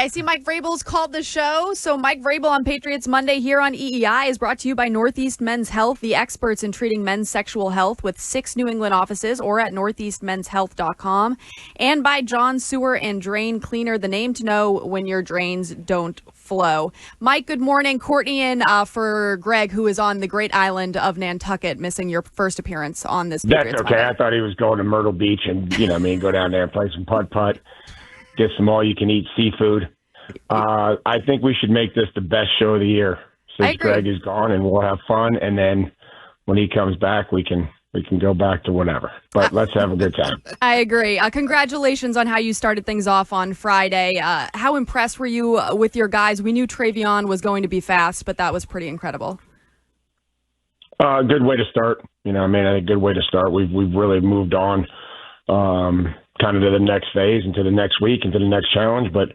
I see Mike Vrabel's called the show. So Mike Vrabel on Patriots Monday here on EEI is brought to you by Northeast Men's Health, the experts in treating men's sexual health with 6 New England offices or at northeastmenshealth.com. And by John Sewer and Drain Cleaner, the name to know when your drains don't flow. Mike, good morning. Courtney in for Greg, who is on the great island of Nantucket, missing your first appearance on this Patriots That's okay. Monday. I thought he was going to Myrtle Beach and, go down there and play some putt-putt, get some all-you-can-eat seafood. I think we should make this the best show of the year since Greg is gone, and we'll have fun. And then when he comes back, we can go back to whatever. But let's have a good time. I agree. Congratulations on how you started things off on Friday. How impressed were you with your guys? We knew Travion was going to be fast, but that was pretty incredible. Good way to start. I think good way to start. We've really moved on kind of to the next phase and to the next week and to the next challenge. But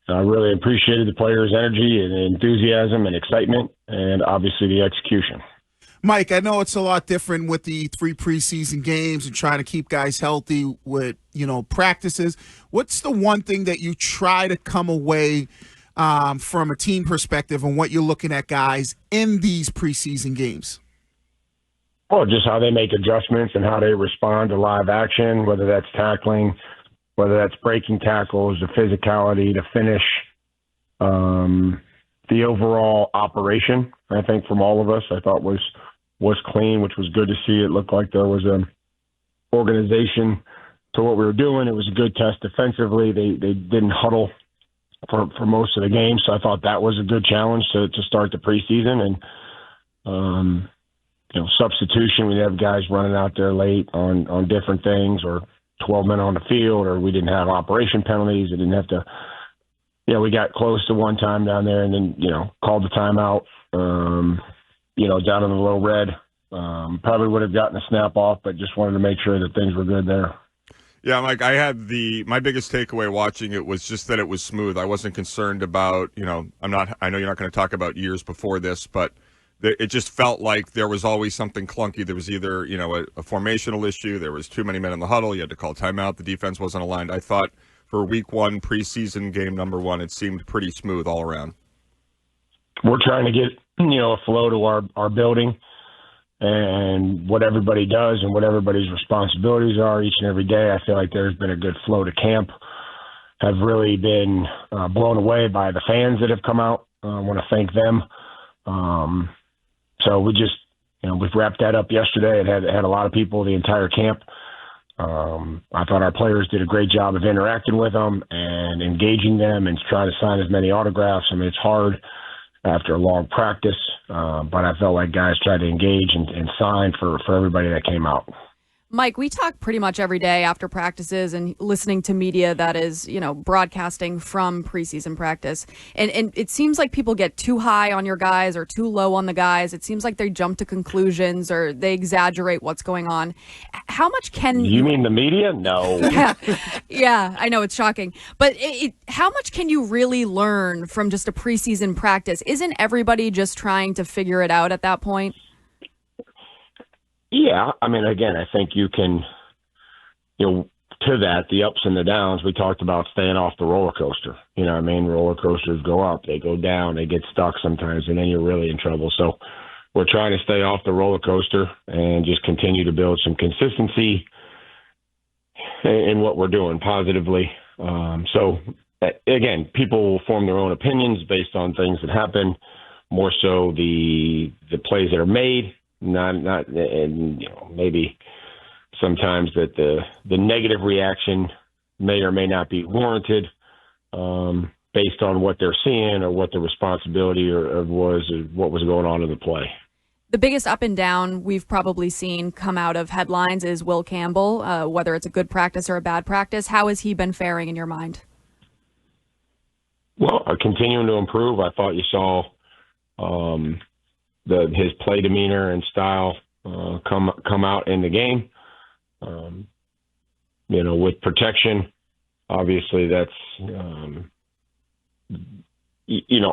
I really appreciated the players' energy and enthusiasm and excitement and obviously the execution. Mike, I know it's a lot different with the 3 preseason games and trying to keep guys healthy with, practices. What's the one thing that you try to come away from a team perspective and what you're looking at guys in these preseason games? Well, just how they make adjustments and how they respond to live action, whether that's tackling, whether that's breaking tackles, the physicality, the finish, the overall operation, I think from all of us, I thought was clean, which was good to see. It looked like there was an organization to what we were doing. It was a good test defensively. They didn't huddle for most of the game, so I thought that was a good challenge to start the preseason. And, substitution, we have guys running out there late on different things, or 12 men on the field, or we didn't have operation penalties. It didn't have to, we got close to one time down there and then, called the timeout, down in the low red. Probably would have gotten a snap off, but just wanted to make sure that things were good there. Yeah, Mike, I had my biggest takeaway watching it was just that it was smooth. I wasn't concerned about, I know you're not going to talk about years before this, but it just felt like there was always something clunky. There was either, a formational issue. There was too many men in the huddle. You had to call timeout. The defense wasn't aligned. I thought for week 1, preseason game number 1, it seemed pretty smooth all around. We're trying to get, a flow to our building and what everybody does and what everybody's responsibilities are each and every day. I feel like there's been a good flow to camp. Have really been blown away by the fans that have come out. I want to thank them. So we just, we've wrapped that up yesterday. It had a lot of people, the entire camp. I thought our players did a great job of interacting with them and engaging them and trying to sign as many autographs. I mean, it's hard after a long practice, but I felt like guys tried to engage and sign for everybody that came out. Mike, we talk pretty much every day after practices and listening to media that is, broadcasting from preseason practice. And it seems like people get too high on your guys or too low on the guys. It seems like they jump to conclusions or they exaggerate what's going on. How much can you mean the media? No. Yeah, I know it's shocking. But how much can you really learn from just a preseason practice? Isn't everybody just trying to figure it out at that point? Yeah, I mean, again, I think you can, to that, the ups and the downs, we talked about staying off the roller coaster. Roller coasters go up, they go down, they get stuck sometimes, and then you're really in trouble. So we're trying to stay off the roller coaster and just continue to build some consistency in what we're doing positively. So, again, people will form their own opinions based on things that happen, more so the plays that are made. Not, and maybe sometimes that the negative reaction may or may not be warranted based on what they're seeing or what the responsibility was or what was going on in the play. The biggest up and down we've probably seen come out of headlines is Will Campbell, whether it's a good practice or a bad practice. How has he been faring in your mind? Well, continuing to improve. I thought you saw his play demeanor and style come out in the game. With protection, obviously that's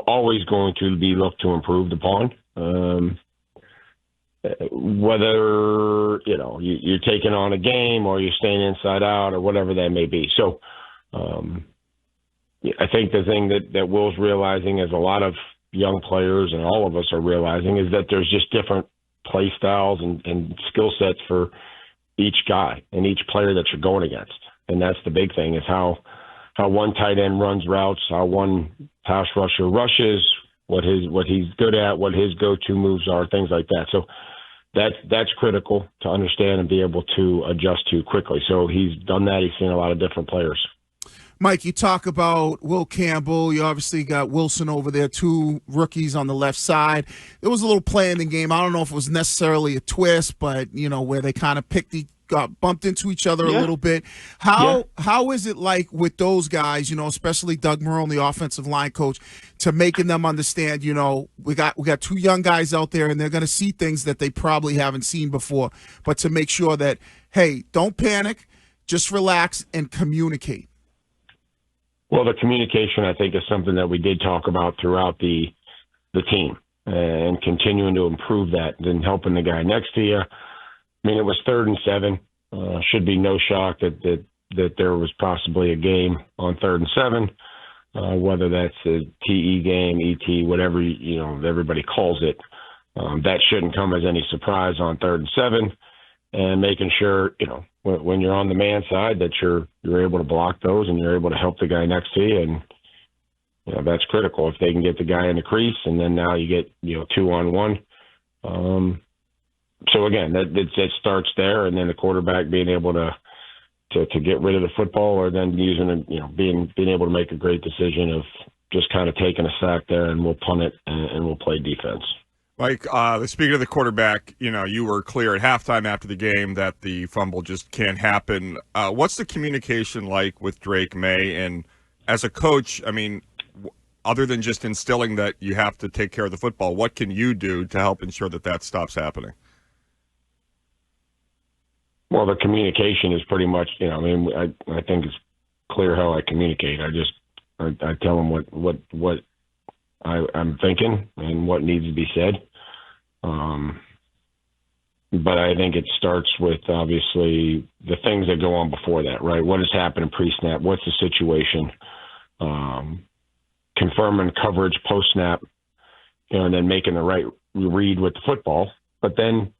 always going to be looked to improve upon. Whether you're taking on a game or you're staying inside out or whatever that may be. So I think the thing that Will's realizing, as a lot of young players and all of us are realizing, is that there's just different play styles and skill sets for each guy and each player that you're going against. And that's the big thing, is how one tight end runs routes, how one pass rusher rushes, what he's good at, what his go-to moves are, things like that. So that's critical to understand and be able to adjust to quickly. So he's done that. He's seen a lot of different players. Mike, you talk about Will Campbell. You obviously got Wilson over there, two rookies on the left side. There was a little play in the game. I don't know if it was necessarily a twist, but, where they kind of got bumped into each other a little bit. How is it like with those guys, especially Doug Marrone, the offensive line coach, to making them understand, we got two young guys out there and they're going to see things that they probably haven't seen before, but to make sure that, hey, don't panic, just relax and communicate. Well, the communication, I think, is something that we did talk about throughout the team, and continuing to improve that and helping the guy next to you. I mean, it was 3rd and 7. Should be no shock that there was possibly a game on 3rd and 7, whether that's a TE game, ET, whatever everybody calls it. That shouldn't come as any surprise on 3rd and 7, and making sure when you're on the man side that you're able to block those and you're able to help the guy next to you, and that's critical. If they can get the guy in the crease, and then now you get 2-on-1. So again, it starts there, and then the quarterback being able to get rid of the football, or then using being able to make a great decision of just kind of taking a sack there, and we'll punt it and we'll play defense. Mike, speaking of the quarterback, you were clear at halftime after the game that the fumble just can't happen. What's the communication like with Drake Maye? And as a coach, I mean, other than just instilling that you have to take care of the football, what can you do to help ensure that stops happening? Well, the communication is pretty much, I think it's clear how I communicate. I tell them what I'm thinking and what needs to be said. But I think it starts with, obviously, the things that go on before that, right? What has happened in pre-snap? What's the situation? Confirming coverage post-snap, and then making the right read with the football. But then,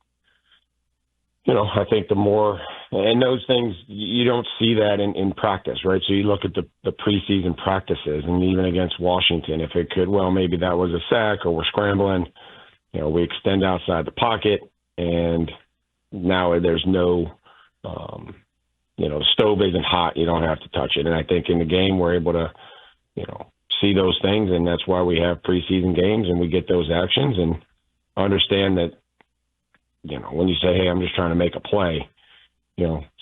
I think the more, and those things, you don't see that in practice, right? So you look at the preseason practices, and even against Washington, if it could, well, maybe that was a sack, or we're scrambling, we extend outside the pocket, and now there's no, the stove isn't hot, you don't have to touch it. And I think in the game we're able to, see those things, and that's why we have preseason games, and we get those actions and understand that, when you say, hey, I'm just trying to make a play,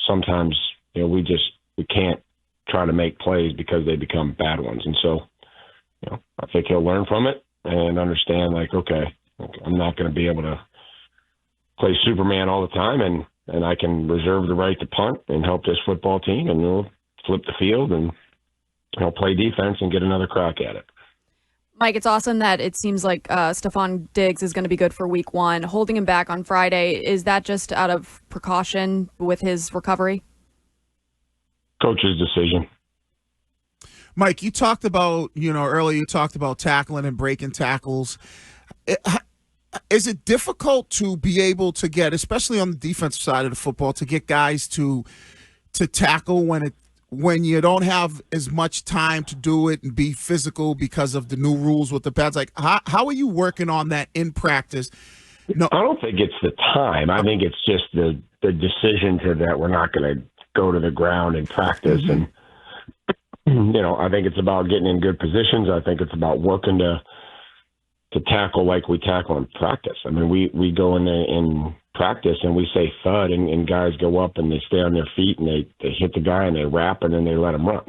sometimes, we can't try to make plays because they become bad ones. And so, I think he'll learn from it and understand, like, okay, I'm not going to be able to play Superman all the time, and I can reserve the right to punt and help this football team, and we'll flip the field and play defense and get another crack at it. Mike, it's awesome that it seems like Stefon Diggs is going to be good for week 1. Holding him back on Friday, is that just out of precaution with his recovery? Coach's decision. Mike, you talked about, earlier you talked about tackling and breaking tackles. Is it difficult to be able to get, especially on the defensive side of the football, to get guys to tackle when you don't have as much time to do it and be physical because of the new rules with the pads? Like, how are you working on that in practice? No, I don't think it's the time. I think it's just the decision that we're not going to go to the ground and practice. Mm-hmm. And, I think it's about getting in good positions. I think it's about working to tackle like we tackle in practice. I mean, we go in practice and we say thud, and guys go up and they stay on their feet and they hit the guy and they wrap and then they let him run.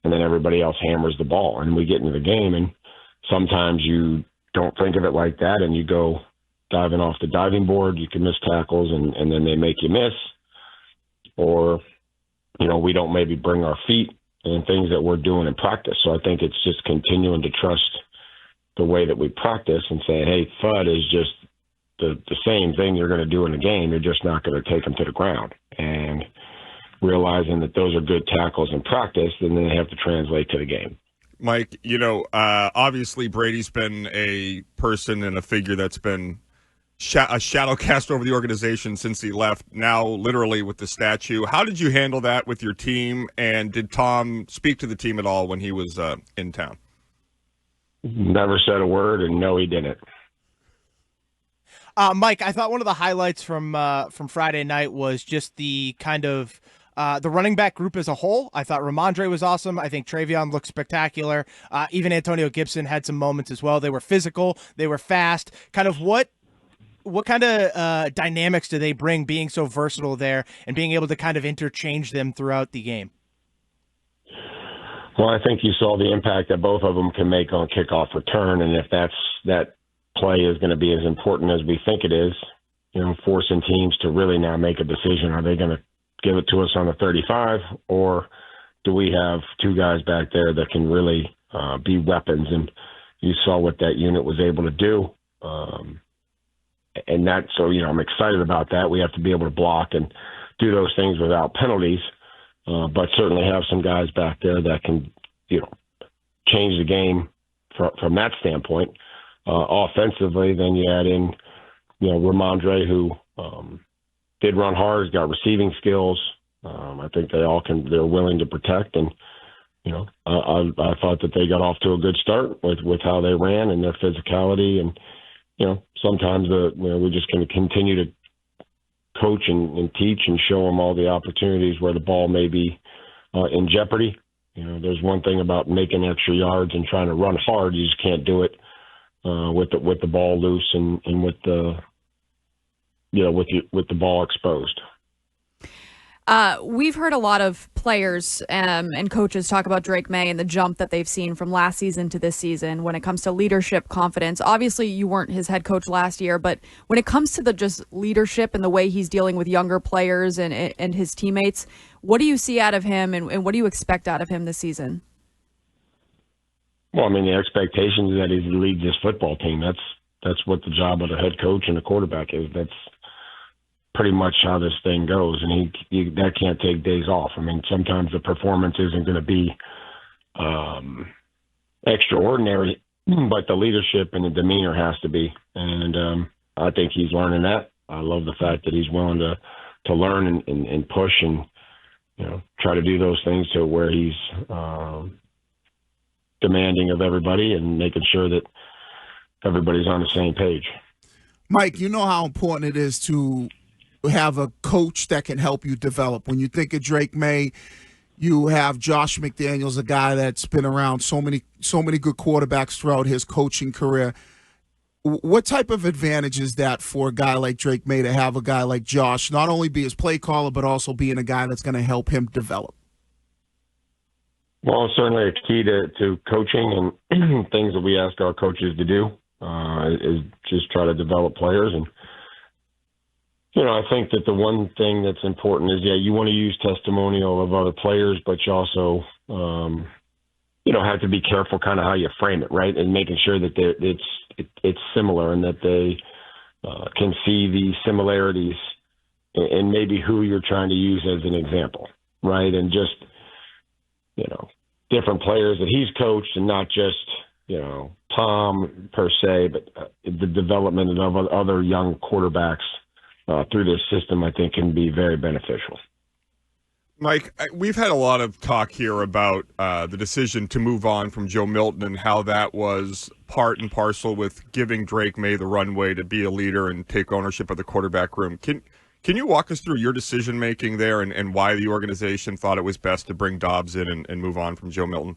And then everybody else hammers the ball. And we get into the game, and sometimes you don't think of it like that, and you go diving off the diving board. You can miss tackles, and then they make you miss. Or, we don't maybe bring our feet and things that we're doing in practice. So I think it's just continuing to trust the way that we practice and say, hey, thud is just the same thing you're going to do in the game. You're just not going to take them to the ground. And realizing that those are good tackles in practice, and then they have to translate to the game. Mike, obviously Brady's been a person and a figure that's been a shadow cast over the organization since he left, now literally with the statue. How did you handle that with your team, and did Tom speak to the team at all when he was in town? Never said a word, and no, he didn't. Mike, I thought one of the highlights from Friday night was just the kind of the running back group as a whole. I thought Ramondre was awesome. I think Travion looked spectacular. Even Antonio Gibson had some moments as well. They were physical. They were fast. Kind of what kind of dynamics do they bring being so versatile there and being able to kind of interchange them throughout the game? Well, I think you saw the impact that both of them can make on kickoff return, and if that play is going to be as important as we think it is, forcing teams to really now make a decision. Are they going to give it to us on the 35, or do we have two guys back there that can really be weapons? And you saw what that unit was able to do. And I'm excited about that. We have to be able to block and do those things without penalties, but certainly have some guys back there that can, change the game from that standpoint. Offensively, then you add in, Ramondre, who did run hard, has got receiving skills. I think they're willing to protect. And, I thought that they got off to a good start with how they ran and their physicality. And, sometimes we're just going to continue to coach and teach and show them all the opportunities where the ball may be in jeopardy. There's one thing about making extra yards and trying to run hard. You just can't do it with the ball loose and with the ball exposed. We've heard a lot of players and coaches talk about Drake Maye and the jump that they've seen from last season to this season when it comes to leadership, confidence. Obviously, you weren't his head coach last year, but when it comes to the just leadership and the way he's dealing with younger players and his teammates, what do you see out of him and what do you expect out of him this season? Well, the expectation is that he leads this football team. That's what the job of the head coach and the quarterback is. That's pretty much how this thing goes, and that can't take days off. Sometimes the performance isn't going to be extraordinary, but the leadership and the demeanor has to be. And I think he's learning that. I love the fact that he's willing to learn and push and try to do those things to where he's demanding of everybody and making sure that everybody's on the same page. Mike, you know how important it is to have a coach that can help you develop. When you think of Drake Maye, you have Josh McDaniels, a guy that's been around so many good quarterbacks throughout his coaching career. What type of advantage is that for a guy like Drake Maye to have a guy like Josh not only be his play caller, but also being a guy that's going to help him develop? Well, certainly a key to coaching and things that we ask our coaches to do is just try to develop players. And I think that the one thing that's important is, you want to use testimonial of other players, but you also, have to be careful kind of how you frame it, right? And making sure that it's similar and that they can see the similarities and maybe who you're trying to use as an example, right? And just, different players that he's coached and not just, Tom per se, but the development of other young quarterbacks through this system, I think, can be very beneficial. Mike, we've had a lot of talk here about the decision to move on from Joe Milton and how that was part and parcel with giving Drake Maye the runway to be a leader and take ownership of the quarterback room. Can you walk us through your decision-making there and why the organization thought it was best to bring Dobbs in and move on from Joe Milton?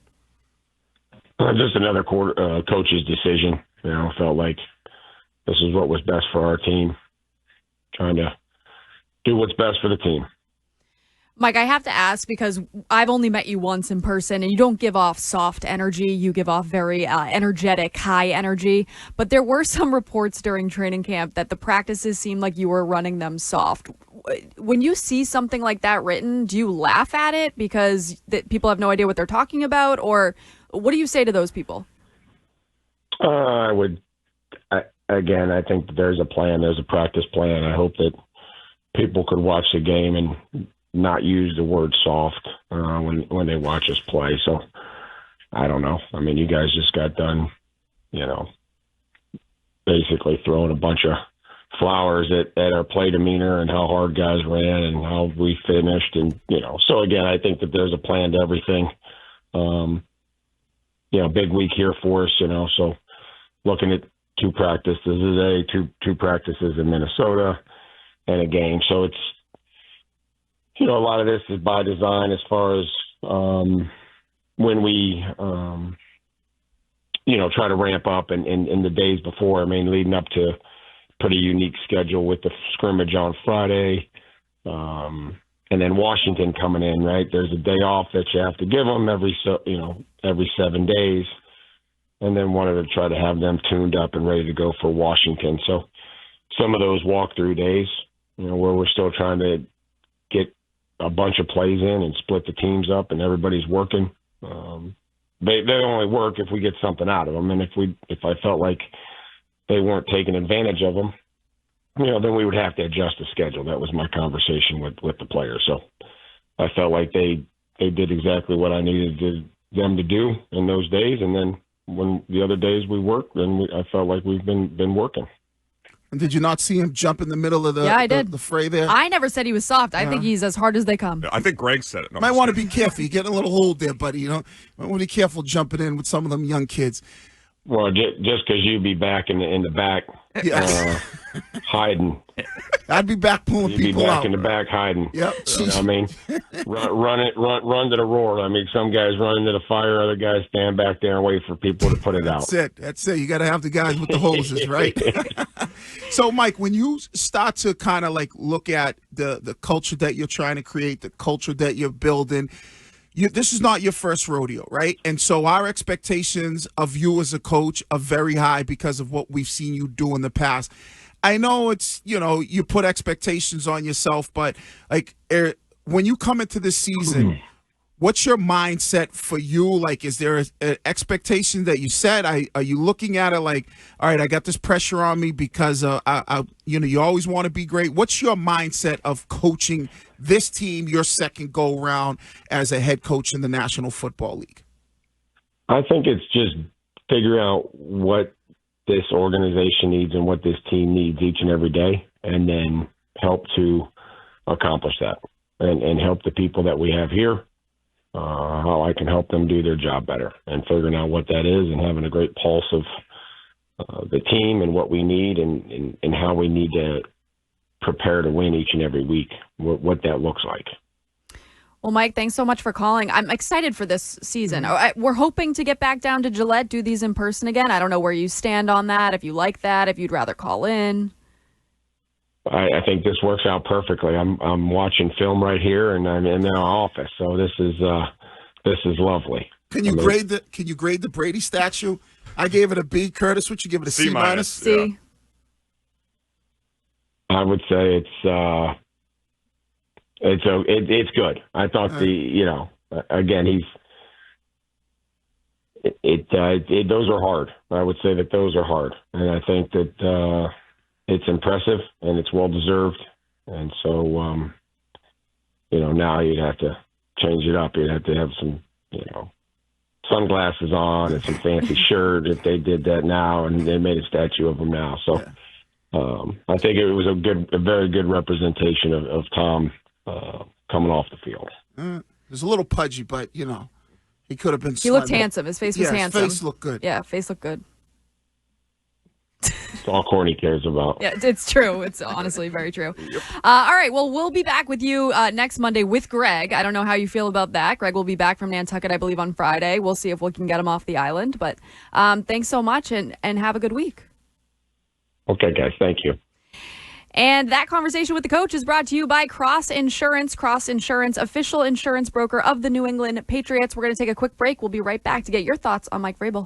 Just another coach's decision. Felt like this is what was best for our team, trying to do what's best for the team. Mike, I have to ask because I've only met you once in person and you don't give off soft energy. You give off very energetic, high energy. But there were some reports during training camp that the practices seemed like you were running them soft. When you see something like that written, do you laugh at it because people have no idea what they're talking about? Or what do you say to those people? I think that there's a plan. There's a practice plan. I hope that people could watch the game and not use the word soft when they watch us play. So, I don't know. I mean, you guys just got done, basically throwing a bunch of flowers at our play demeanor and how hard guys ran and how we finished. And, so again, I think that there's a plan to everything. Big week here for us, so looking at 2 practices today, two practices in Minnesota and a game. So it's, a lot of this is by design as far as when we, try to ramp up and in the days before, leading up to pretty unique schedule with the scrimmage on Friday. And then Washington coming in, right? There's a day off that you have to give them every 7 days. And then wanted to try to have them tuned up and ready to go for Washington. So some of those walkthrough days, where we're still trying to get a bunch of plays in and split the teams up and everybody's working. They only work if we get something out of them. And if I felt like they weren't taking advantage of them, then we would have to adjust the schedule. That was my conversation with the players. So I felt like they did exactly what I needed them to do in those days. And then when the other days we worked, then I felt like we've been working. And did you not see him jump in the middle of the fray there? I never said he was soft. I think he's as hard as they come. I think Greg said it. No, might want to be careful. You're getting a little old there, buddy. Might want to be careful jumping in with some of them young kids. Well, just because you'd be back in the back, hiding. I'd be back pulling You'd people be back out. in the back hiding. Yep. Run to the roar. Some guys run into the fire, other guys stand back there and wait for people to put it out. That's it. You got to have the guys with the hoses, right? So, Mike, when you start to kind of look at the culture that you're trying to create, the culture that you're building, this is not your first rodeo, right? And so our expectations of you as a coach are very high because of what we've seen you do in the past. I know it's, you put expectations on yourself, but when you come into this season, what's your mindset for you? Is there an expectation that you set? Are you looking at it all right, I got this pressure on me because, you always want to be great. What's your mindset of coaching this team, your second go round as a head coach in the National Football League? I think it's just figuring out what this organization needs and what this team needs each and every day, and then help to accomplish that and help the people that we have here, how I can help them do their job better, and figuring out what that is and having a great pulse of the team and what we need and how we need to prepare to win each and every week, what that looks like. Well, Mike, thanks so much for calling. I'm excited for this season. We're hoping to get back down to Gillette, do these in person again. I don't know where you stand on that, if you like that, if you'd rather call in. I think this works out perfectly. I'm watching film right here, and I'm in our office, so this is lovely. Can you grade the Brady statue? I gave it a B. Curtis, would you give it a C minus? C. Yeah. I would say it's good. I thought again those are hard. I would say that those are hard, and I think that it's impressive and it's well deserved. And so now you'd have to change it up. You'd have to have some sunglasses on and some fancy shirt if they did that now, and they made a statue of him now. So. Yeah. I think it was a very good representation of Tom coming off the field. It was a little pudgy, but he could have been. He looked handsome. His face was handsome. His face looked good. Yeah, face looked good. It's all Corny cares about. Yeah, it's true. It's honestly very true. All right, well, we'll be back with you next Monday with Greg. I don't know how you feel about that. Greg will be back from Nantucket, I believe, on Friday. We'll see if we can get him off the island. But thanks so much, and have a good week. Okay, guys. Thank you. And that conversation with the coach is brought to you by Cross Insurance. Cross Insurance, official insurance broker of the New England Patriots. We're going to take a quick break. We'll be right back to get your thoughts on Mike Vrabel.